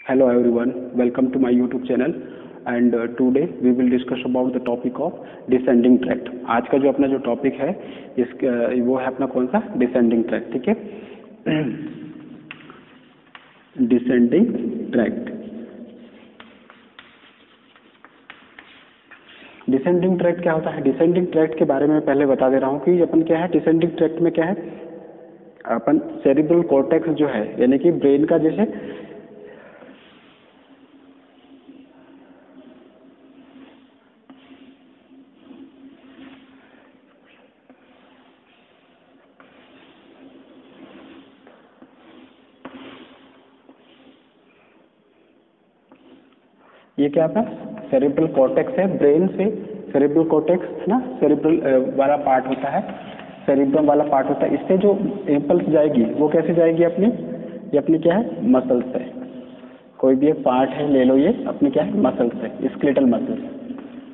Hello everyone, welcome to my YouTube channel and today we will discuss about the topic of descending tract। आज का जो अपना जो topic है वो है अपना कौन सा डिसेंडिंग ट्रैक्ट। ठीक है, डिसेंडिंग ट्रैक्ट। डिसेंडिंग ट्रैक्ट क्या होता है? डिसेंडिंग ट्रैक्ट के बारे में पहले बता दे रहा हूँ कि अपन क्या है डिसेंडिंग ट्रैक्ट में क्या है, अपन सेरिब्रल कॉर्टेक्स जो है यानी कि ब्रेन का जैसे ये क्या आपका सेरिब्रल कॉर्टेक्स है, ब्रेन से सेरिब्रल कॉर्टेक्स है ना, सेरिब्रल वाला पार्ट होता है, सेरिब्रम वाला पार्ट होता है। इससे जो इम्पल्स जाएगी वो कैसे जाएगी अपनी, ये अपनी क्या है मसल से। कोई भी एक पार्ट है ले लो, ये अपनी क्या है मसल से, स्केलेटल मसल।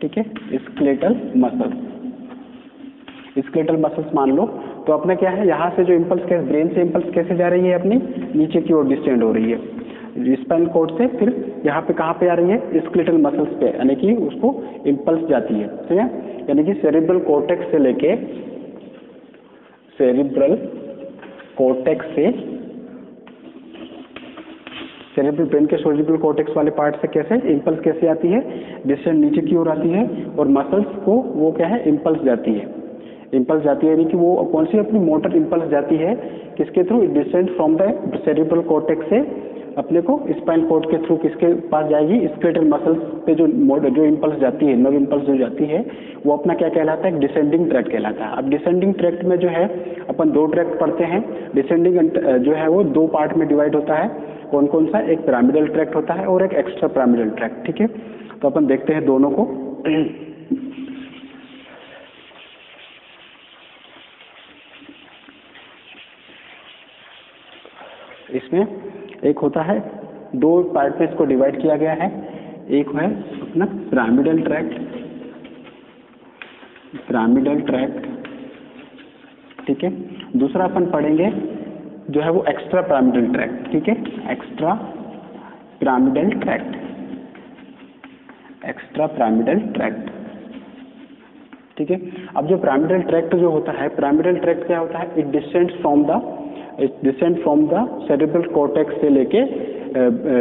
ठीक है, स्केलेटल मसल, स्केलेटल मसल्स मान लो। तो अपना क्या है यहाँ से जो इम्पल्स कैसे ब्रेन से इम्पल्स कैसे जा रही है अपनी नीचे की ओर डिस्टेंड हो रही है स्पाइनल कॉर्ड से, फिर यहाँ पे कहाँ पे आ रही है स्केलेटल मसल्स पे, यानी कि उसको इम्पल्स जाती है। ठीक है, यानी कि सेरिब्रल कॉर्टेक्स से लेके सेरिब्रल कॉर्टेक्स से सेरिब्रल ब्रेन के सेरिब्रल कॉर्टेक्स वाले पार्ट से कैसे इम्पल्स कैसे आती है, डिस्टेंस नीचे की ओर आती है और मसल्स को वो क्या है इम्पल्स जाती है, इम्पल्स जाती है। यानी कि वो कौन सी अपनी मोटर इम्पल्स जाती है किसके through, distance from the cerebral cortex से अपने को स्पाइनल कॉर्ड के थ्रू किसके पास जाएगी, स्केलेटल मसल्स पे जो इम्पल्स जाती है, नर्व इम्पल्स जो जाती है वो अपना क्या कहलाता है, डिसेंडिंग ट्रैक्ट कहलाता है। अब डिसेंडिंग ट्रैक्ट में जो है अपन दो ट्रैक्ट पढ़ते हैं। डिसेंडिंग जो है वो दो पार्ट में डिवाइड होता है। कौन कौन सा, एक पिरामिडल ट्रैक्ट होता है और एक एक्स्ट्रा पिरामिडल ट्रैक्ट। ठीक है, तो अपन देखते हैं दोनों को। इसमें एक होता है, दो पार्ट में इसको डिवाइड किया गया है। एक है अपना पिरामिडल ट्रैक्ट, पिरामिडल ट्रैक्ट। ठीक है, दूसरा अपन पढ़ेंगे जो है वो एक्स्ट्रा पिरामिडल ट्रैक्ट। ठीक है, extra pyramidal tract, extra pyramidal tract. ठीक है, अब जो पिरामिडल ट्रैक्ट जो होता है, पिरामिडल ट्रैक्ट क्या होता है, it descends from the cerebral cortex से लेके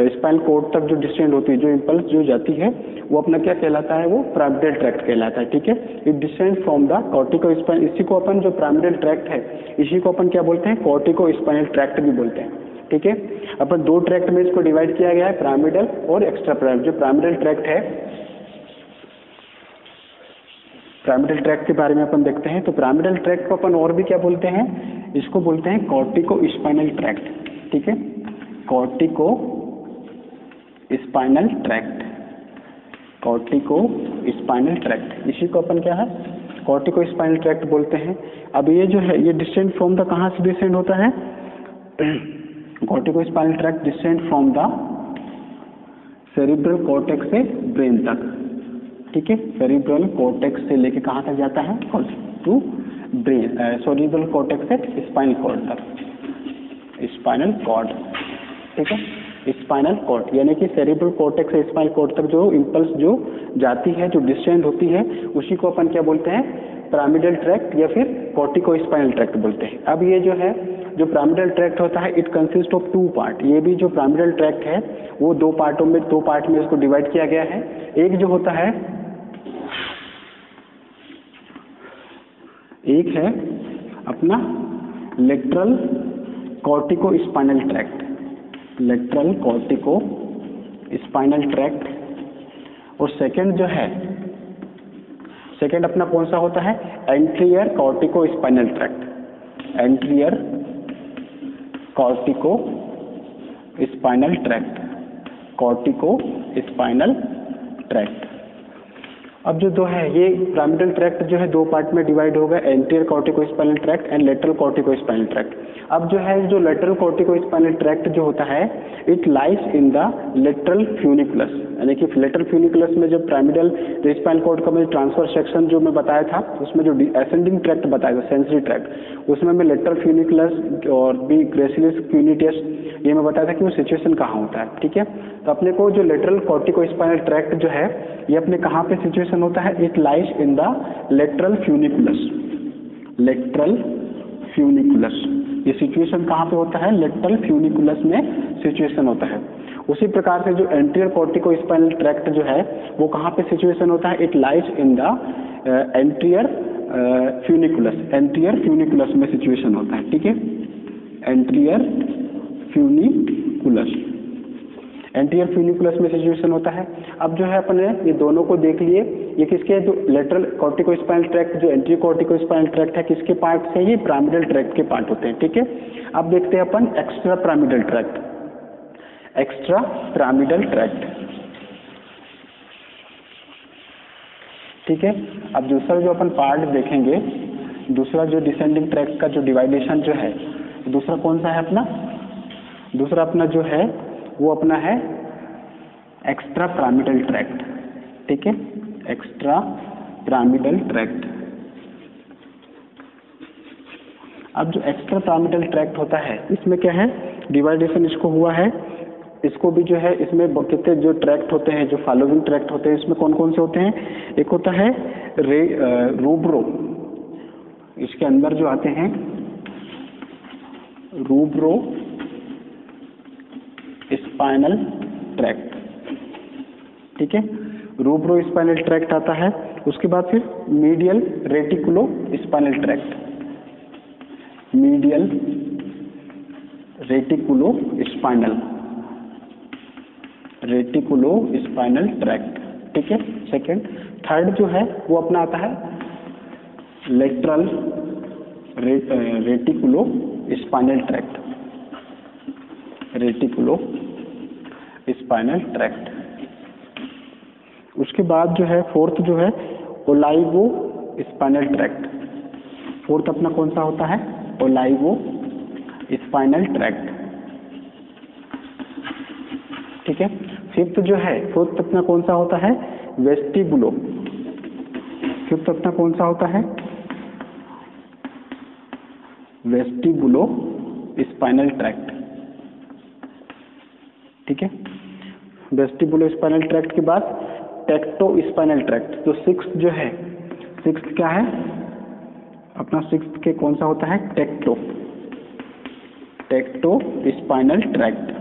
स्पाइनल कॉर्ड तक जो डिस्टेंड होती है, जो इम्पल्स जो जाती है वो अपना क्या कहलाता है, वो पिरामिडल ट्रैक्ट कहलाता है। ठीक है, it descends from the cortico spine, इसी को अपन जो पिरामिडल ट्रैक्ट है इसी को अपन क्या बोलते हैं, कॉर्टिको स्पाइनल ट्रैक्ट भी बोलते हैं। ठीक है, अपन दो ट्रैक्ट में इसको डिवाइड किया गया है, पिरामिडल और एक्स्ट्रा पिरामिडल। जो पिरामिडल ट्रैक्ट है, पिरामिडल ट्रैक्ट के बारे में अपन देखते हैं। तो पिरामिडल ट्रैक्ट को अपन और भी क्या बोलते हैं, इसको बोलते हैं कॉर्टिको स्पाइनल ट्रैक्ट। ठीक है, cortico spinal tract, cortico spinal tract, इसी को अपन क्या है कॉर्टिको स्पाइनल ट्रैक्ट बोलते हैं। अब ये जो है ये डिस्टेंड फ्रॉम द कहाँ से डिस्टेंड होता है, cortico spinal tract distend from the cerebral cortex से ब्रेन तक। ठीक है, सेरिब्रल कॉर्टेक्स से लेके कहाँ तक जाता है, टू ब्रेन, सेरिब्रल कॉर्टेक्स से स्पाइनल कॉर्ड तक, स्पाइनल कॉर्ड। ठीक है, स्पाइनल कॉर्ड यानी कि सेरिब्रल कॉर्टेक्स से स्पाइनल कॉर्ड तक जो इम्पल्स जो जाती है, जो डिस्टेंड होती है, उसी को अपन क्या बोलते हैं, पिरामिडल ट्रैक्ट या फिर कॉर्टिको स्पाइनल ट्रैक्ट बोलते हैं। अब ये जो है जो पिरामिडल ट्रैक्ट होता है, it consist of two part. ये भी जो पिरामिडल ट्रैक्ट है वो दो पार्ट में इसको डिवाइड किया गया है। एक जो होता है, एक है अपना lateral cortico spinal tract, lateral cortico spinal tract, और सेकंड जो है, सेकंड अपना कौन सा होता है, anterior cortico spinal tract, anterior cortico spinal tract, cortico spinal tract. अब जो दो है ये पिरामिडल ट्रैक्ट जो है दो पार्ट में डिवाइड हो गया, anterior cortico spinal tract and lateral cortico spinal tract. अब जो है जो लेटरल कॉर्टिको स्पाइनल ट्रैक्ट जो होता है, it lies in the lateral funiculus, यानी कि लेटरल फ्यूनिकुलस में जो पिरामिडल जो स्पाइनल कॉर्ड का मैं ट्रांसफर सेक्शन जो मैं बताया था, उसमें जो असेंडिंग ट्रैक्ट बताया था, सेंसरी ट्रैक्ट, उसमें मैं लेटरल फ्यूनिकुलस और भी ग्रेसिलिस क्यूनिटियस ये मैं बताया था कि वो सिचुएशन कहाँ होता है। ठीक है, तो अपने को जो लेटरल कॉर्टिकोस्पाइनल ट्रैक्ट जो है ये अपने कहाँ पे सिचुएशन होता है, it lies in the lateral funiculus, lateral funiculus. ये सिचुएशन कहाँ पे होता है, लेटरल फ्यूनिकुलस में सिचुएशन होता है। उसी प्रकार से जो एंटीरियर कॉर्टिकोस्पाइनल ट्रैक्ट जो है वो कहाँ पे सिचुएशन होता है, it lies in the anterior funiculus, anterior funiculus में सिचुएशन होता है, ठीक है, एंटीरियर फ्यूनिकुलस, एंटीरियर फ्यूनिकुलस में सिचुएशन होता है। अब जो है अपने ये दोनों को देख लिए, ये किसके, जो लेटरल कॉर्टिकोस्पाइनल ट्रैक्ट जो एंटीरियर कॉर्टिकोस्पाइनल ट्रैक्ट है किसके पार्ट से, ये पिरामिडल ट्रैक्ट के पार्ट होते हैं, ठीक है। अब देखते हैं अपन extra pyramidal tract, extra pyramidal tract, ठीक है। अब दूसरा जो अपन पार्ट देखेंगे, दूसरा जो डिसेंडिंग ट्रैक्ट का जो डिवाइडेशन जो है, दूसरा कौन सा है अपना, दूसरा अपना जो है वो अपना है एक्स्ट्रा पिरामिडल ट्रैक्ट, ठीक है, एक्स्ट्रा पिरामिडल ट्रैक्ट। अब जो एक्स्ट्रा पिरामिडल ट्रैक्ट होता है इसमें क्या है, डिवाइडेशन इसको हुआ है, इसको भी जो है इसमें कितने जो ट्रैक्ट होते हैं, जो फॉलोइंग ट्रैक्ट होते हैं, इसमें कौन कौन से होते हैं, एक होता है रूब्रो, इसके अंदर जो आते हैं रूब्रो स्पाइनल ट्रैक्ट, ठीक है, रूब्रो स्पाइनल ट्रैक्ट आता है। उसके बाद फिर medial reticulo spinal tract, medial reticulo spinal, reticulo spinal tract, ठीक है, सेकंड। थर्ड जो है वो अपना आता है lateral reticulo spinal tract, reticulo spinal tract. उसके बाद जो है फोर्थ जो है ओलाइवो स्पाइनल ट्रैक्ट, फोर्थ अपना कौन सा होता है, ओलाइवो स्पाइनल ट्रैक्ट, ठीक है। फिफ्थ जो है, फोर्थ अपना कौन सा होता है, वेस्टिबुलो, फिफ्थ अपना कौन सा होता है, वेस्टिबुलो स्पाइनल ट्रैक्ट, ठीक है। वेस्टिबुलो स्पाइनल ट्रैक्ट के बाद टेक्टो स्पाइनल ट्रैक्ट, तो सिक्स जो है, सिक्स क्या है अपना, सिक्स के कौन सा होता है, टेक्टो, टेक्टो स्पाइनल ट्रैक्ट,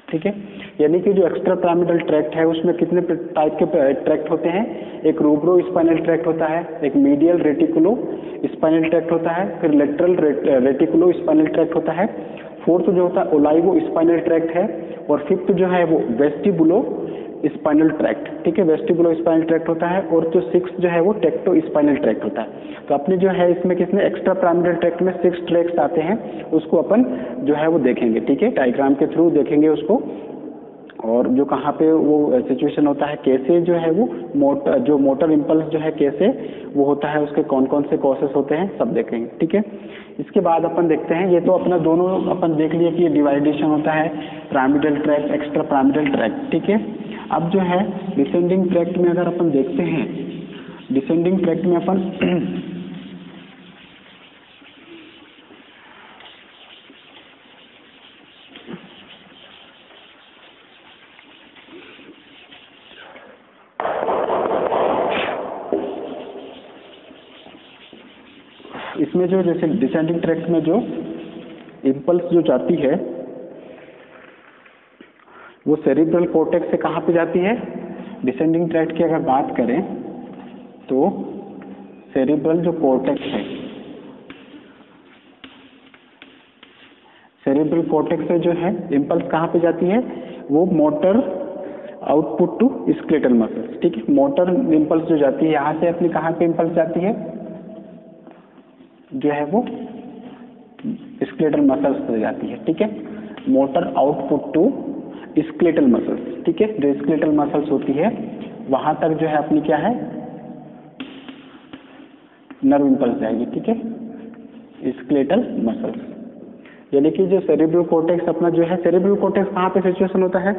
ठीक है। यानी कि जो एक्स्ट्रा पिरामिडल ट्रैक्ट है उसमें कितने टाइप के ट्रैक्ट होते हैं, एक रूब्रो स्पाइनल ट्रैक्ट होता है, एक मीडियल रेटिकुलो स्पाइनल ट्रैक्ट होता है, फिर लेटरल रेटिकुलो स्पाइनल ट्रैक्ट होता है, फोर्थ जो होता है ओलाइवो स्पाइनल ट्रैक्ट है, और फिफ्थ जो है वो वेस्टिबुलो स्पाइनल ट्रैक्ट, ठीक है, वेस्टिबुलो स्पाइनल ट्रैक्ट होता है, और जो सिक्स जो है वो टेक्टो स्पाइनल ट्रैक्ट होता है। तो अपने जो है इसमें कितने एक्स्ट्रा पिरामिडल ट्रैक्ट में 6 ट्रैक्ट्स आते हैं, उसको अपन जो है वो देखेंगे, ठीक है, डायग्राम के थ्रू देखेंगे उसको, और जो कहाँ पे वो सिचुएशन होता है, कैसे जो है वो मोटर इम्पल्स जो है कैसे वो होता है, उसके कौन कौन से कॉसेस होते हैं, सब देखेंगे, ठीक है। इसके बाद अपन देखते हैं, ये तो अपना दोनों अपन देख लिए कि ये डिवाइडेशन होता है pyramidal tract, extra pyramidal tract, ठीक है। अब जो है डिसेंडिंग ट्रैक्ट में अगर अपन देखते हैं, डिसेंडिंग ट्रैक्ट में अपन इसमें जो जैसे डिसेंडिंग ट्रैक्ट में जो इम्पल्स जो जाती है वो सेरिब्रल कॉर्टेक्स से कहाँ पे जाती है, डिसेंडिंग ट्रैक्ट की अगर बात करें तो सेरिब्रल जो कॉर्टेक्स है, सेरिब्रल कॉर्टेक्स से जो है इम्पल्स कहाँ पे जाती है, वो motor output to skeletal muscles, ठीक है। मोटर इम्पल्स जो जाती है यहाँ से अपनी कहाँ पे इम्पल्स जाती है, जो है वो स्केलेटल मसल्स से जाती है, ठीक है, motor output to skeletal muscles, ठीक है। जो स्केलेटल मसल्स होती है वहां तक जो है अपनी क्या है, नर्व इम्पल्स जाएगी, ठीक है, स्केलेटल मसल्स। यानी कि जो सेरिब्रल कॉर्टेक्स अपना जो है, सेरिब्रल कॉर्टेक्स कहाँ पे सिचुएशन होता है,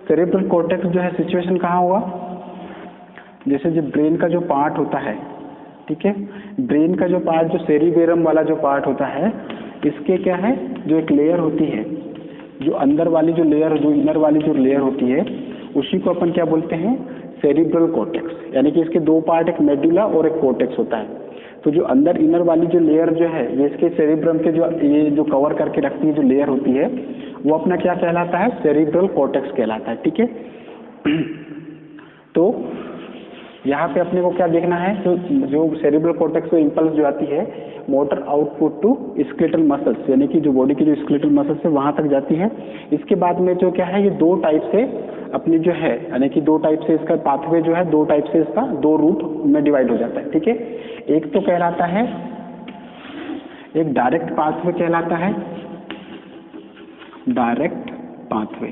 सेरिब्रल कॉर्टेक्स जो है सिचुएशन कहाँ हुआ, जैसे जो ब्रेन का जो पार्ट होता है, ठीक है, ब्रेन का जो पार्ट जो सेरिबेरम वाला जो पार्ट होता है, इसके क्या है जो एक लेयर होती है, जो अंदर वाली जो लेयर, जो इनर वाली जो लेयर होती है, उसी को अपन क्या बोलते हैं, सेरिब्रल कॉर्टेक्स। यानी कि इसके दो पार्ट, एक मेडुला और एक कॉर्टेक्स होता है। तो जो अंदर इनर वाली जो लेयर जो है, ये इसके सेरिब्रम के जो ये जो कवर करके रखती है जो लेयर होती है, वो अपना क्या कहलाता है, सेरिब्रल कॉर्टेक्स कहलाता है। ठीक है, तो यहाँ पे अपने को क्या देखना है, जो सेरिब्रल कॉर्टेक्स को इम्पल्स जो आती है motor output to skeletal muscles, यानी कि जो बॉडी की जो स्केलेटल मसल्स है वहाँ तक जाती है। इसके बाद में जो क्या है, ये दो टाइप से अपनी जो है, यानी कि दो टाइप से इसका पाथवे जो है, दो टाइप से इसका दो रूट में डिवाइड हो जाता है। ठीक है, एक तो कहलाता है, एक डायरेक्ट पाथवे कहलाता है, डायरेक्ट पाथवे,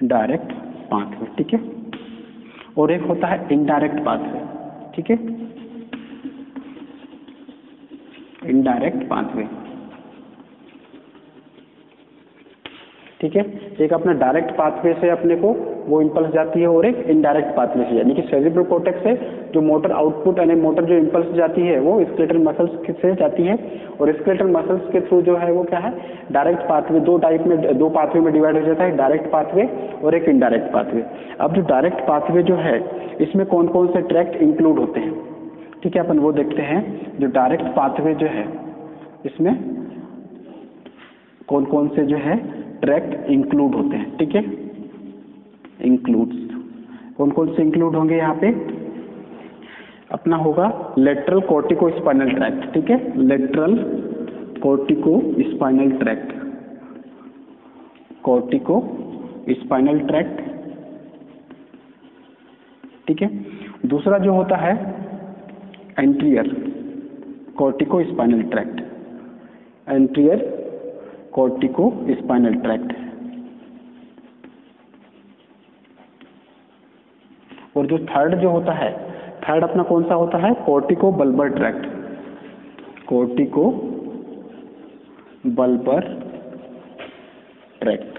डायरेक्ट पाथवे। ठीक है, और एक होता है इनडायरेक्ट पाथवे। ठीक है, इनडायरेक्ट पाथवे। ठीक है, एक अपना डायरेक्ट पाथवे से अपने को वो इम्पल्स जाती है, और एक इनडायरेक्ट पाथवे से, यानी कि सेरिब्रल कॉर्टेक्स से जो मोटर आउटपुट यानी मोटर जो इम्पल्स जाती है वो स्केलेटल मसल्स से जाती है, और स्केलेटल मसल्स के थ्रू जो है वो क्या है, डायरेक्ट पाथवे। दो टाइप में, दो पाथवे में डिवाइड हो जाता है, डायरेक्ट पाथवे और एक इनडायरेक्ट पाथवे। अब जो डायरेक्ट पाथवे जो है, इसमें कौन कौन से ट्रैक्ट इंक्लूड होते हैं, ठीक है, अपन वो देखते हैं। जो डायरेक्ट पाथवे जो है, इसमें कौन कौन से जो है ट्रैक्ट इंक्लूड होते हैं। ठीक है, इंक्लूड्स, कौन कौन से इंक्लूड होंगे यहाँ पे, अपना होगा लेटरल कॉर्टिको स्पाइनल ट्रैक्ट। ठीक है, lateral cortico spinal tract, cortico spinal tract. ठीक है, दूसरा जो होता है anterior cortico spinal tract, anterior cortico spinal tract. और जो थर्ड जो होता है, थर्ड अपना कौन सा होता है, cortico bulbar tract, cortico bulbar tract.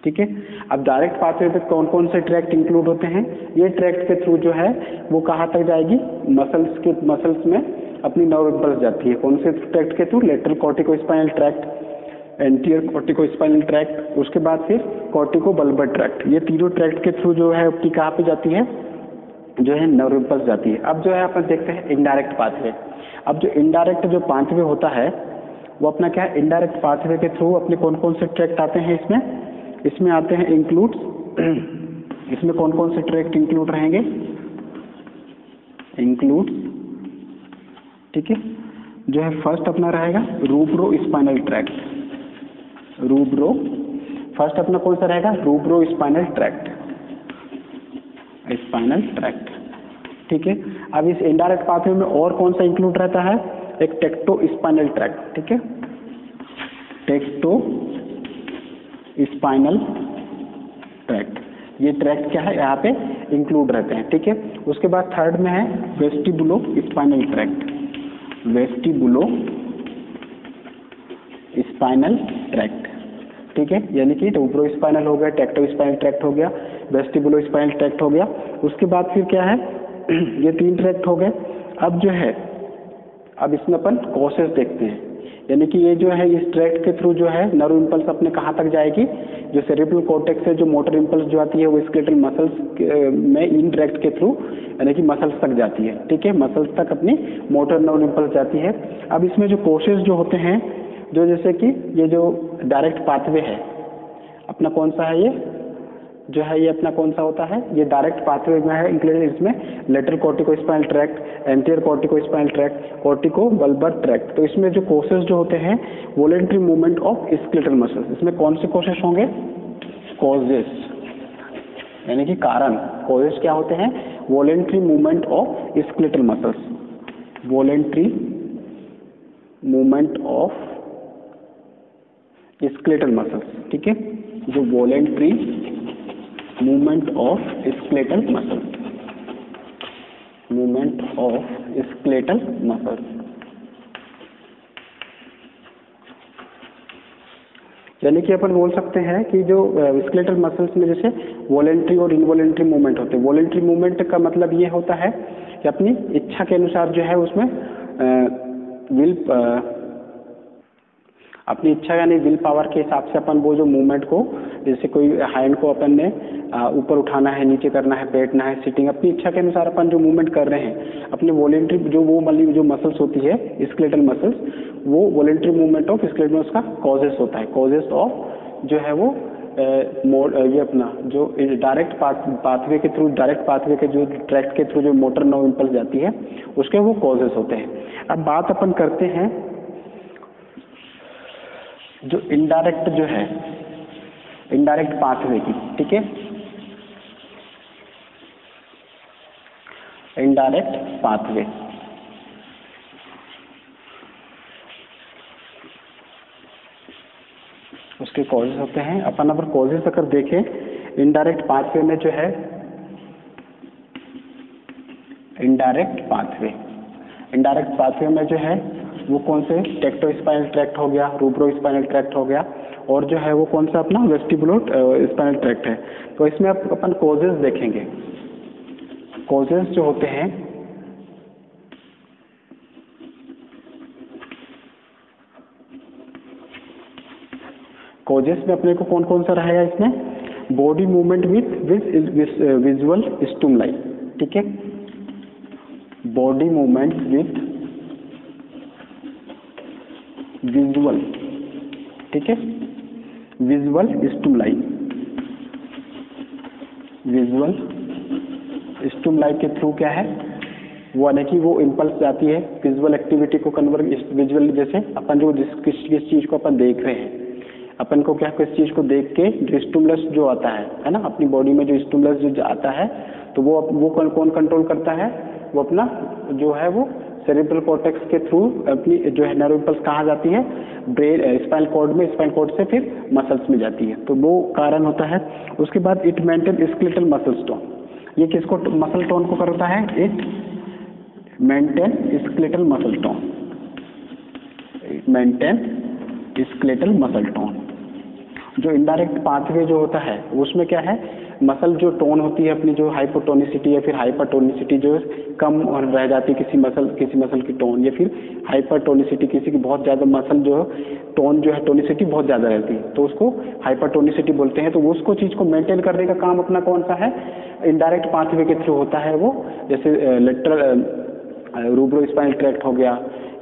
ठीक है, अब डायरेक्ट पाथवे पे कौन कौन से ट्रैक्ट इंक्लूड होते हैं, ये ट्रैक्ट के थ्रू जो है वो कहाँ तक जाएगी, मसल्स में अपनी नर्व इम्पल्स जाती है। कौन से ट्रैक्ट के through, lateral cortico spinal tract, anterior cortico spinal tract, उसके बाद फिर कॉर्टिको बल्बर ट्रैक्ट। ये तीनों ट्रैक्ट के थ्रू जो है अपनी कहाँ पे जाती है, जो है नर्व इम्पल्स जाती है। अब जो है अपन देखते हैं इनडायरेक्ट पाथवे। अब जो इनडायरेक्ट जो पाथवे होता है वो अपना क्या है, इनडायरेक्ट पाथवे के थ्रू अपने कौन कौन से ट्रैक्ट आते हैं, इसमें आते हैं इंक्लूड्स, इसमें कौन कौन से ट्रैक्ट इंक्लूड रहेंगे, इंक्लूड्स। ठीक है, जो है फर्स्ट अपना रहेगा रूब्रो स्पाइनल ट्रैक्ट, रूब्रो, फर्स्ट अपना कौन सा रहेगा, रूब्रो स्पाइनल ट्रैक्ट, स्पाइनल ट्रैक्ट। ठीक है, अब इस इनडायरेक्ट पाथवे में और कौन सा इंक्लूड रहता है, एक टेक्टो स्पाइनल ट्रैक्ट। ठीक है, टेक्टो स्पाइनल ट्रैक्ट, ये ट्रैक्ट क्या है, यहाँ पे इंक्लूड रहते हैं। ठीक है, उसके बाद थर्ड में है वेस्टिबुलो स्पाइनल ट्रैक्ट, वेस्टिबुलो स्पाइनल ट्रैक्ट। ठीक है, यानी कि रूब्रो स्पाइनल हो गया, टेक्टो स्पाइनल ट्रैक्ट हो गया, वेस्टिबुलो स्पाइनल ट्रैक्ट हो गया। उसके बाद फिर क्या है, ये तीन ट्रैक्ट हो गए। अब जो है, अब इसमें अपन कॉसेस देखते हैं, यानी कि ये जो है इस ट्रैक्ट के थ्रू जो है नर्व इम्पल्स अपने कहाँ तक जाएगी, जो सेरिब्रल कॉर्टेक्स से जो मोटर इम्पल्स जो आती है वो स्केलेटल मसल्स में इन ट्रैक्ट के थ्रू यानी कि मसल्स तक जाती है। ठीक है, मसल्स तक अपनी मोटर नर्व इम्पल्स जाती है। अब इसमें जो कोशेस जो होते हैं, जो जैसे कि ये जो डायरेक्ट पाथवे है अपना कौन सा है, ये जो है ये अपना कौन सा होता है, ये डायरेक्ट पाथवे में है इंक्लूडेड। इसमें lateral cortico spinal tract, anterior cortico spinal tract, cortico bulbar tract. तो इसमें जो कोसेस जो होते हैं, voluntary movement of skeletal muscles, इसमें कौन से कोसेस होंगे, कॉजेस, यानी कि कारण। कॉजेस क्या होते हैं, voluntary movement of skeletal muscles, voluntary movement of skeletal muscles. ठीक है, जो voluntary movement of skeletal muscles, movement of skeletal muscles, यानी कि अपन बोल सकते हैं कि जो स्केलेटल मसल्स में जैसे वॉलेंटरी और इनवॉलेंटरी मूवमेंट होते हैं। वॉलेंटरी मूवमेंट का मतलब ये होता है कि अपनी इच्छा के अनुसार जो है उसमें विल अपनी इच्छा यानी विल पावर के हिसाब से अपन वो जो मूवमेंट को, जैसे कोई हैंड को अपन ने ऊपर उठाना है, नीचे करना है, बैठना है, सिटिंग, अपनी इच्छा के अनुसार अपन जो मूवमेंट कर रहे हैं अपनी वॉलेंट्री जो वो वाली जो मसल्स होती है स्केलेटल मसल्स, वो वॉलेंट्री मूवमेंट ऑफ स्केलेटल उसका कॉजेस होता है। कॉजेस ऑफ जो है वो ये अपना जो डायरेक्ट पाथवे के थ्रू, डायरेक्ट पाथवे के जो ट्रैक्ट के थ्रू जो मोटर नर्व इम्पल्स जाती है उसके वो कॉजेस होते हैं। अब बात अपन करते हैं जो इनडायरेक्ट जो है, इनडायरेक्ट पाथवे की, ठीक है, इनडायरेक्ट पाथवे। उसके कॉजेस होते हैं। अपन अगर कॉजेस अगर देखें इनडायरेक्ट पाथवे में जो है, इनडायरेक्ट पाथवे, इनडायरेक्ट पाथवे में जो है वो कौन से, टेक्टो स्पाइनल ट्रैक्ट हो गया, रूब्रो स्पाइनल ट्रैक्ट हो गया, और जो है वो कौन सा अपना वेस्टिबुलो स्पाइनल ट्रैक्ट है। तो इसमें अपन कॉजेस देखेंगे। कॉजेस जो होते हैं कॉजेस में अपने को कौन कौन सा रहेगा इसमें, body movement with visual stimuli, ठीक है, बॉडी मूवमेंट विथ विजुअल, ठीक है, विजुअल स्टिमुलाई, विजुअल स्टिमुलाई के थ्रू क्या है वो, यानी कि वो इम्पल्स जाती है विजुअल एक्टिविटी को कन्वर्ट, विजुअल जैसे अपन जो किस चीज को अपन देख रहे हैं, अपन को क्या किस चीज को देख के जो स्टिमुलस जो आता है ना, अपनी बॉडी में जो स्टिमुलस जो आता है तो वो कौन कंट्रोल करता है, वो अपना जो है वो सेरेब्रल कॉर्टेक्स के थ्रू अपनी जो है नर्व इम्पल्स कहाँ जाती है, ब्रेन स्पाइनल कॉर्ड में, स्पाइनल कॉर्ड से फिर मसल्स में जाती है, तो वो कारण होता है। उसके बाद it maintain skeletal muscle tone, ये किसको मसल टोन को करता है, it maintain skeletal muscle tone, maintain skeletal muscle tone. जो इनडायरेक्ट पाथवे जो होता है उसमें क्या है, मसल जो टोन होती है अपनी जो हाइपोटोनिसिटी या फिर हाइपरटोनिसिटी जो कम और रह जाती है किसी मसल की टोन, या फिर हाइपरटोनिसिटी किसी की बहुत ज़्यादा मसल जो टोन जो है टोनिसिटी बहुत ज़्यादा रहती है तो उसको हाइपरटोनिसिटी बोलते हैं। तो उसको चीज़ को मेंटेन करने का काम अपना कौन सा है, इनडायरेक्ट पाथवे के थ्रू होता है वो, जैसे लेटरल रूब्रो स्पाइनल ट्रैक्ट हो गया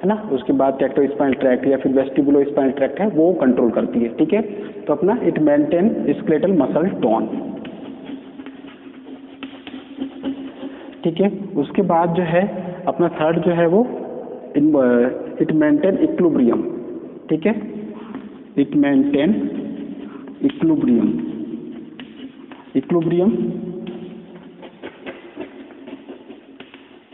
है ना, उसके बाद टेक्टो स्पाइनल ट्रैक्ट या फिर वेस्टिबुलो स्पाइनल ट्रैक्ट है वो कंट्रोल करती है, ठीक है। तो अपना it maintain skeletal muscle tone, ठीक है। उसके बाद जो है अपना थर्ड जो है वो इट मेंटेन इक्विलिब्रियम, ठीक है, इट मेंटेन इक्विलिब्रियम, इक्विलिब्रियम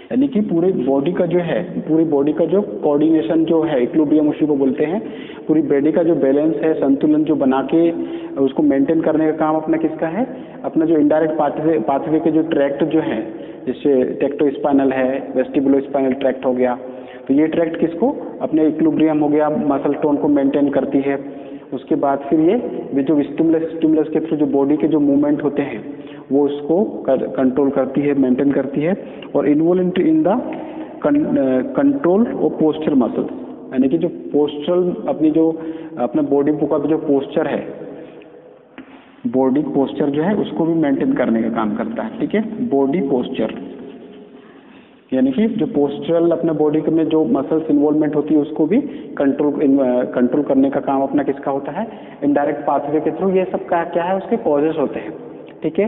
यानी कि पूरी बॉडी का जो है, पूरी बॉडी का जो कोऑर्डिनेशन जो है इक्विलिब्रियम उसी को बोलते हैं। पूरी बॉडी का जो बैलेंस है, संतुलन जो बना के उसको मेंटेन करने का काम अपना किसका है, अपना जो इनडायरेक्ट पाथवे के जो ट्रैक्ट जो है, जैसे टेक्टो स्पाइनल है, वेस्टिबुलो स्पाइनल ट्रैक्ट हो गया, तो ये ट्रैक्ट किसको, अपने इक्विलिब्रियम हो गया, मसल टोन को मेंटेन करती है। उसके बाद फिर ये जो स्टिमुलस के थ्रू जो बॉडी के जो मूवमेंट होते हैं वो उसको कंट्रोल करती है, मेंटेन करती है। और involve in the control of posture muscles, यानी कि जो पोस्चरल अपनी जो अपना बॉडी का जो पोस्चर है, बॉडी पोस्चर जो है उसको भी मेंटेन करने का काम करता है, ठीक है। बॉडी पोस्चर यानी कि जो पोस्चरल अपने बॉडी में जो मसल्स इन्वॉल्वमेंट होती है उसको भी कंट्रोल करने का काम अपना किसका होता है, इनडायरेक्ट पाथवे के थ्रू। ये सब का क्या है, उसके कॉजेस होते हैं, ठीक है,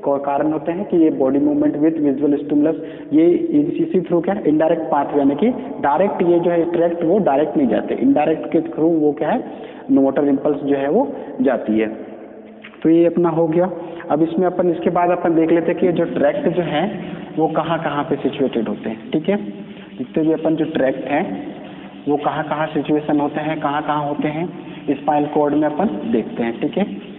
कारण होते हैं कि ये body movement with visual stimulus, ये इसी थ्रू क्या है, इनडायरेक्ट पाथवे, यानी कि डायरेक्ट ये जो है ट्रैक्ट वो डायरेक्ट नहीं जाते, इनडायरेक्ट के थ्रू वो क्या है मोटर इम्पल्स जो है वो जाती है। तो ये अपना हो गया। अब इसमें अपन इसके बाद अपन देख लेते हैं कि जो ट्रैक्ट जो है वो कहाँ कहाँ पे सिचुएटेड होते हैं, ठीक है। जितने भी अपन जो ट्रैक्ट हैं वो कहाँ कहाँ सिचुएशन होते हैं, कहाँ कहाँ होते हैं, स्पाइनल कॉर्ड में अपन देखते हैं, ठीक है।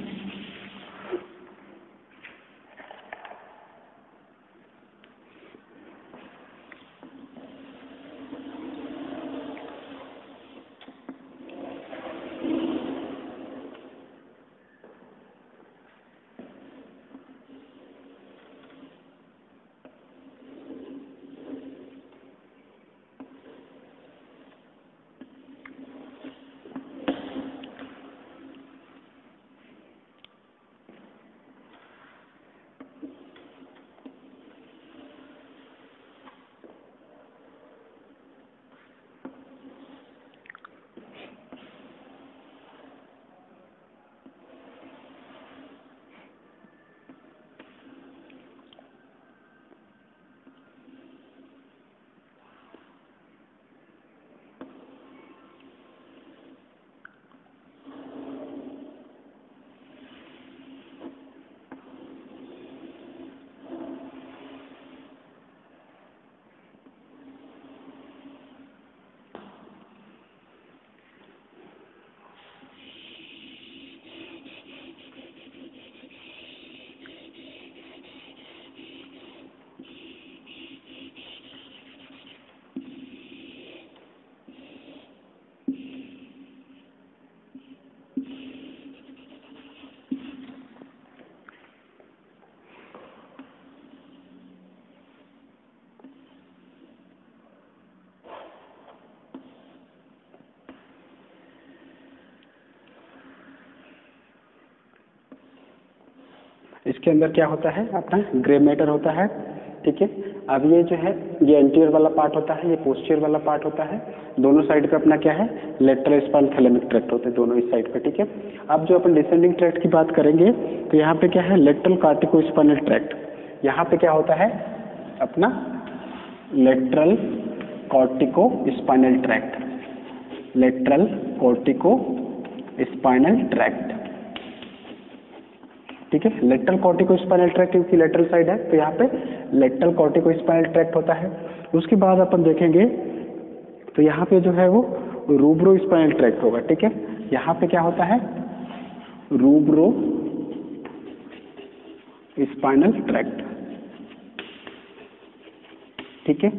इसके अंदर क्या होता है अपना ग्रे मैटर होता है, ठीक है। अब ये जो है ये एंटीरियर वाला पार्ट होता है, ये पोस्टीरियर वाला पार्ट होता है। दोनों साइड पे अपना क्या है लेटरल स्पाइन थैलेमिक ट्रैक्ट होते हैं दोनों इस साइड पे, ठीक है। अब जो अपन डिसेंडिंग ट्रैक्ट की बात करेंगे तो यहाँ पे क्या है लेटरल कार्टिको स्पाइनल ट्रैक्ट। यहाँ पे क्या होता है अपना lateral cortico spinal tract, lateral cortico spinal tract, ठीक है। लेटरल कॉर्टिको स्पाइनल ट्रैक्ट क्योंकि लेटरल साइड है तो यहाँ पे लेटरल कॉर्टिको स्पाइनल ट्रैक्ट होता है। उसके बाद अपन देखेंगे तो यहाँ पे जो है वो रूब्रो स्पाइनल ट्रैक्ट होगा, ठीक है। यहाँ पे क्या होता है रूब्रो स्पाइनल ट्रैक्ट, ठीक है।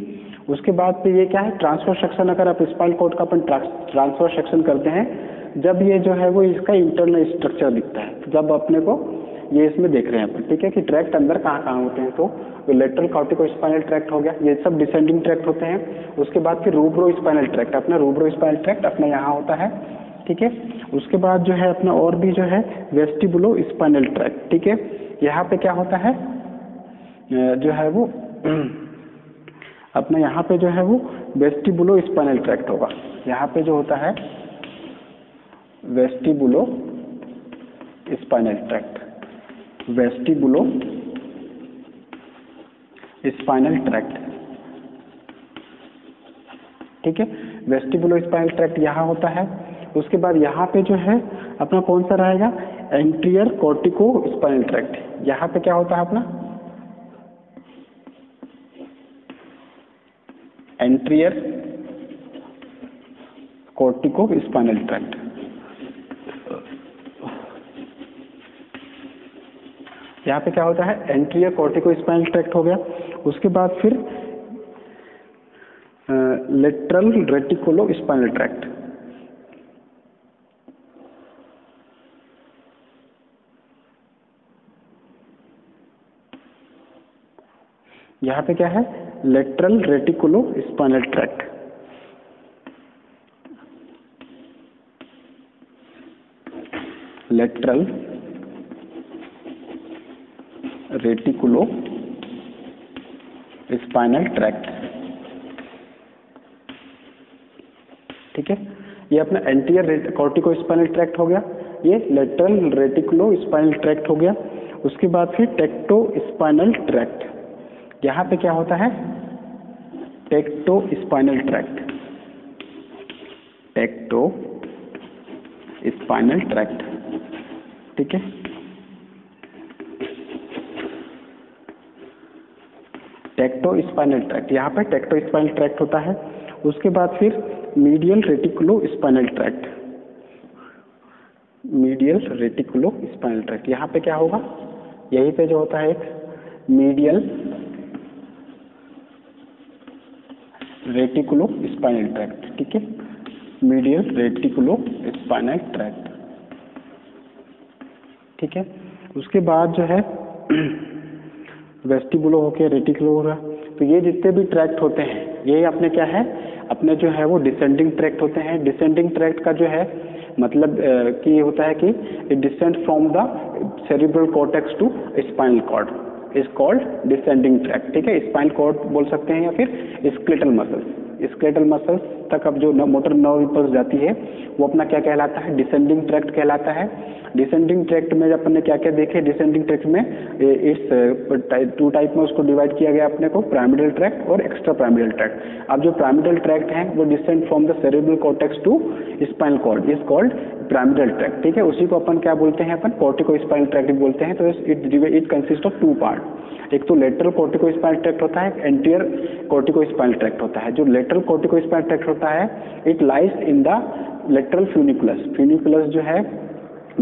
उसके बाद पे ये क्या है ट्रांसवर्स सेक्शन, अगर आप स्पाइनल कॉर्ड का अपन ट्रांसवर्स सेक्शन करते हैं जब ये जो है वो इसका इंटरनल स्ट्रक्चर दिखता है, जब अपने को ये इसमें देख रहे हैं अपन, ठीक है कि ट्रैक्ट अंदर कहाँ कहाँ होते हैं। तो लेटरल कॉर्टिको स्पाइनल ट्रैक्ट हो गया, ये सब डिसेंडिंग ट्रैक्ट होते हैं। उसके बाद फिर रूब्रो स्पाइनल ट्रैक्ट, अपना रूब्रो स्पाइनल ट्रैक्ट अपना यहाँ होता है, ठीक है। उसके बाद जो है अपना और भी जो है वेस्टिबुलो स्पाइनल ट्रैक्ट, ठीक है। यहाँ पे क्या होता है जो है वो अपना यहाँ पे जो है वो वेस्टिबुलो स्पाइनल ट्रैक्ट होगा। यहाँ पे जो होता है वेस्टिबुलो स्पाइनल ट्रैक्ट, वेस्टिबुलो स्पाइनल ट्रैक्ट, ठीक है। वेस्टिबुलो स्पाइनल ट्रैक्ट यहाँ होता है। उसके बाद यहाँ पे जो है अपना कौन सा रहेगा एंटीरियर कॉर्टिको स्पाइनल ट्रैक्ट। यहाँ पे क्या होता है अपना एंटीरियर कॉर्टिको स्पाइनल ट्रैक्ट, यहाँ पे क्या होता है एंटीरियर कॉर्टिको स्पाइनल ट्रैक्ट हो गया। उसके बाद फिर लेटरल रेटिकुलो स्पाइनल ट्रैक्ट, यहाँ पे क्या है lateral reticulo spinal tract, lateral reticulo spinal tract, ठीक है। ये अपना एंटीरियर कॉर्टिको स्पाइनल ट्रैक्ट हो गया, ये लेटरल रेटिकुलो स्पाइनल ट्रैक्ट हो गया। उसके बाद फिर टेक्टो स्पाइनल ट्रैक्ट, यहाँ पे क्या होता है टेक्टो स्पाइनल ट्रैक्ट, टेक्टो स्पाइनल ट्रैक्ट, ठीक है। टेक्टो स्पाइनल ट्रैक्ट, यहाँ पे टेक्टो स्पाइनल ट्रैक्ट होता है। उसके बाद फिर medial reticulo spinal tract, medial reticulo spinal tract, यहाँ पे क्या होगा यहीं पे जो होता है एक मीडियल रेटिकुलो स्पाइनल ट्रैक्ट, ठीक है। मीडियल रेटिकुलो स्पाइनल ट्रैक्ट, ठीक है। उसके बाद जो है वेस्टिबुलो हो गया, रेटिकुलो हो रहा। तो ये जितने भी ट्रैक्ट होते हैं ये अपने क्या है अपने जो है वो डिसेंडिंग ट्रैक्ट होते हैं। डिसेंडिंग ट्रैक्ट का जो है मतलब कि ये होता है कि it descend from the cerebral cortex to spinal cord is called descending tract, ठीक है। स्पाइनल कॉर्ड बोल सकते हैं या फिर स्केलेटल मसल्स, स्केलेटल मसल्स तक अब जो मोटर नर्व इम्पल्स जाती है वो अपना क्या कहलाता है डिसेंडिंग ट्रैक्ट कहलाता है। डिसेंडिंग ट्रैक्ट में अपन ने क्या क्या देखे डिसेंडिंग ट्रैक्ट में इस टू टाइप में उसको डिवाइड किया गया अपने को पिरामिडल ट्रैक्ट और एक्स्ट्रा पिरामिडल ट्रैक्ट। अब जो पिरामिडल ट्रैक्ट है वो descend from the cerebral cortex to spinal cord is called pyramidal tract, ठीक है। उसी को अपन क्या बोलते हैं अपन कॉर्टिको स्पाइनल ट्रैक्ट बोलते हैं। तो it consist of two part, एक तो लेटरल कॉर्टिको स्पाइनल ट्रैक्ट होता है, एंटीरियर कॉर्टिको स्पाइनल ट्रैक्ट होता है। जो लेटरल कॉर्टिको स्पाइनल ट्रैक्ट होता है it lies in the lateral funiculus, funiculus जो है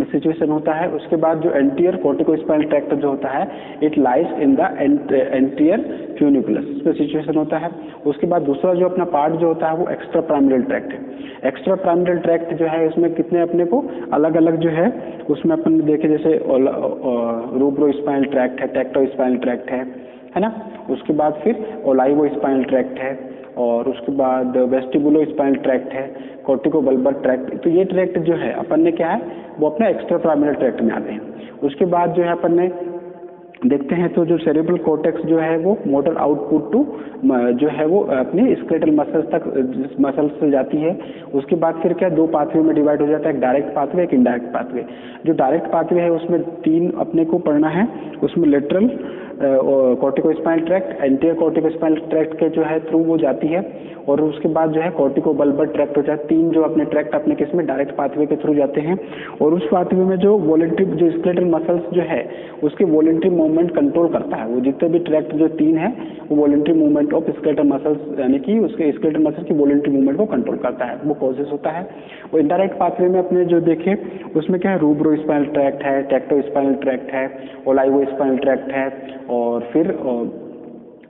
सिचुएशन होता है। उसके बाद जो एंटीरियर कॉर्टिको स्पाइनल ट्रैक्ट जो होता है it lies in the anterior funiculus, इसमें सिचुएशन होता है। उसके बाद दूसरा जो अपना पार्ट जो होता है वो एक्स्ट्रा पिरामिडल ट्रैक्ट है। एक्स्ट्रा पिरामिडल ट्रैक्ट जो है उसमें कितने अपने को अलग अलग जो है उसमें अपन देखे जैसे रूब्रो स्पाइनल ट्रैक्ट है, टेक्टो स्पाइनल ट्रैक्ट है ना। उसके बाद फिर ओलाइवो स्पाइनल ट्रैक्ट है और उसके बाद वेस्टिबुलो स्पाइनल ट्रैक्ट है, कॉर्टिको बल्बर ट्रैक्ट। तो ये ट्रैक्ट जो है अपन ने क्या है वो अपना एक्स्ट्रा पिरामिडल ट्रैक्ट में आते हैं। उसके बाद जो है अपन ने देखते हैं तो जो सेरेब्रल कॉर्टेक्स जो है वो मोटर आउटपुट टू जो है वो अपनी स्केलेटल मसल्स तक मसल्स से जाती है। उसके बाद फिर क्या दो पाथवे में डिवाइड हो जाता है, एक डायरेक्ट पाथवे एक इनडायरेक्ट पाथवे। जो डायरेक्ट पाथवे है उसमें तीन अपने को पढ़ना है, उसमें lateral corticospinal tract, anterior corticospinal tract के जो है थ्रू वो जाती है, और उसके बाद जो है कॉर्टिकोबल्बर ट्रैक्ट होता है। तीन जो अपने ट्रैक्ट अपने किस में डायरेक्ट पाथवे के थ्रू जाते हैं, और उस पाथवे में जो वॉलेंट्री जो स्केलेटल मसल्स जो है उसके वॉलेंट्री मूवमेंट कंट्रोल करता है। वो जितने भी ट्रैक्ट जो तीन है वो voluntary movement of skeletal muscles यानी कि उसके स्केलेटल मसल्स की वॉलेंट्री मूवमेंट को कंट्रोल करता है, वो कॉजेस होता है। और इनडायरेक्ट पाथवे में अपने जो देखे उसमें क्या है, रूब्रोस्पाइनल ट्रैक्ट है, टेक्टोस्पाइनल ट्रैक्ट है, ओलाइवोस्पाइनल ट्रैक्ट है, और फिर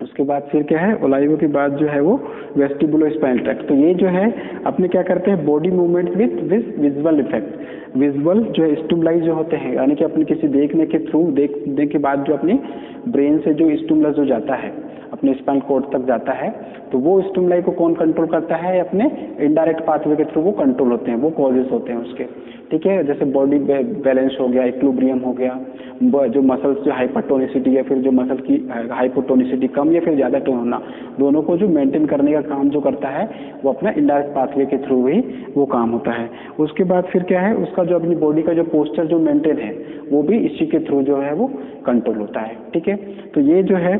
उसके बाद फिर क्या है, ओलाइवो के बाद जो है वो वेस्टिबुलोस्पाइनल ट्रैक्ट। तो ये जो है अपने क्या करते हैं, body movement with visual effect. Visual जो है स्टिमुलाई जो होते हैं यानी कि अपने किसी देखने के थ्रू देखने के बाद जो अपनी ब्रेन से जो स्टिमुलस जो जाता है अपने स्पाइनल कॉर्ड तक जाता है, तो वो स्टिमुलाई को कौन कंट्रोल करता है, अपने इनडायरेक्ट पाथवे के थ्रू वो कंट्रोल होते हैं, वो कॉजेस होते हैं उसके। ठीक है, जैसे बॉडी बैलेंस हो गया, इक्विलिब्रियम हो गया, जो मसल्स जो हाइपरटोनिसिटी या फिर जो मसल की हाइपोटोनिसिटी कम या फिर ज़्यादा टोन होना, दोनों को जो मेंटेन करने का काम जो करता है वो अपना इनडायरेक्ट पाथवे के थ्रू ही वो काम होता है। उसके बाद फिर क्या है, उसका जो अपनी बॉडी का जो पोस्चर जो मेंटेन है वो भी इसी के थ्रू जो है वो कंट्रोल होता है। ठीक है, तो ये जो है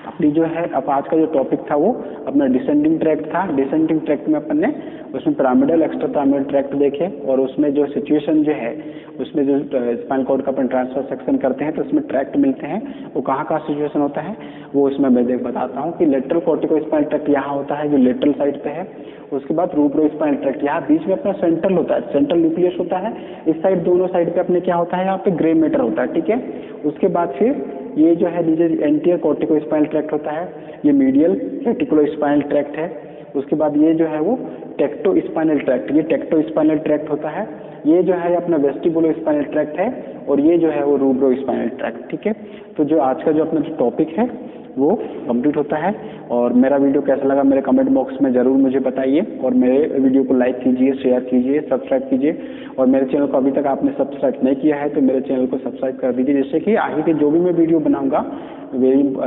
अपनी जो है अब आज का जो टॉपिक था वो अपना डिसेंडिंग ट्रैक्ट था। डिसेंडिंग ट्रैक्ट में अपन ने उसमें पिरामिडल एक्स्ट्रा पिरामिडल ट्रैक्ट देखे, और उसमें जो सिचुएशन जो है उसमें जो स्पाइनल कॉर्ड का अपन ट्रांसफर सेक्शन करते हैं तो उसमें ट्रैक्ट मिलते हैं, वो कहाँ का सिचुएशन होता है वो इसमें मैं बताता हूँ कि लेटरल कॉर्टिकोस्पाइनल ट्रैक्ट यहाँ होता है जो लेटरल साइड पे है। उसके बाद रूब्रोस्पाइनल ट्रैक्ट यहाँ बीच में अपना सेंट्रल होता है, सेंट्रल न्यूक्लियस होता है। इस साइड दोनों साइड पे अपने क्या होता है, यहाँ पे ग्रे मैटर होता है। ठीक है, उसके बाद फिर ये जो है नीचे एंटीरियर कॉर्टिकोस्पाइनल ट्रैक्ट होता है, ये मीडियल रेटिकुलोस्पाइनल ट्रैक्ट है। उसके बाद ये जो है वो टेक्टोस्पाइनल ट्रैक्ट, ये टेक्टोस्पाइनल ट्रैक्ट होता है। ये जो है अपना वेस्टिबुलोस्पाइनल ट्रैक्ट है, और ये जो है वो रूब्रोस्पाइनल ट्रैक्ट। ठीक है, तो जो आज का जो अपना जो टॉपिक है वो कंप्लीट होता है। और मेरा वीडियो कैसा लगा मेरे कमेंट बॉक्स में ज़रूर मुझे बताइए, और मेरे वीडियो को लाइक कीजिए, शेयर कीजिए, सब्सक्राइब कीजिए, और मेरे चैनल को अभी तक आपने सब्सक्राइब नहीं किया है तो मेरे चैनल को सब्सक्राइब कर दीजिए, जिससे कि आगे के जो भी मैं वीडियो बनाऊंगा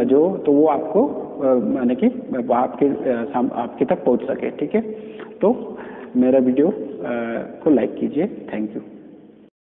जो तो वो आपको यानी कि आपके तक पहुंच सके। ठीक है, तो मेरा वीडियो को लाइक कीजिए। Thank you.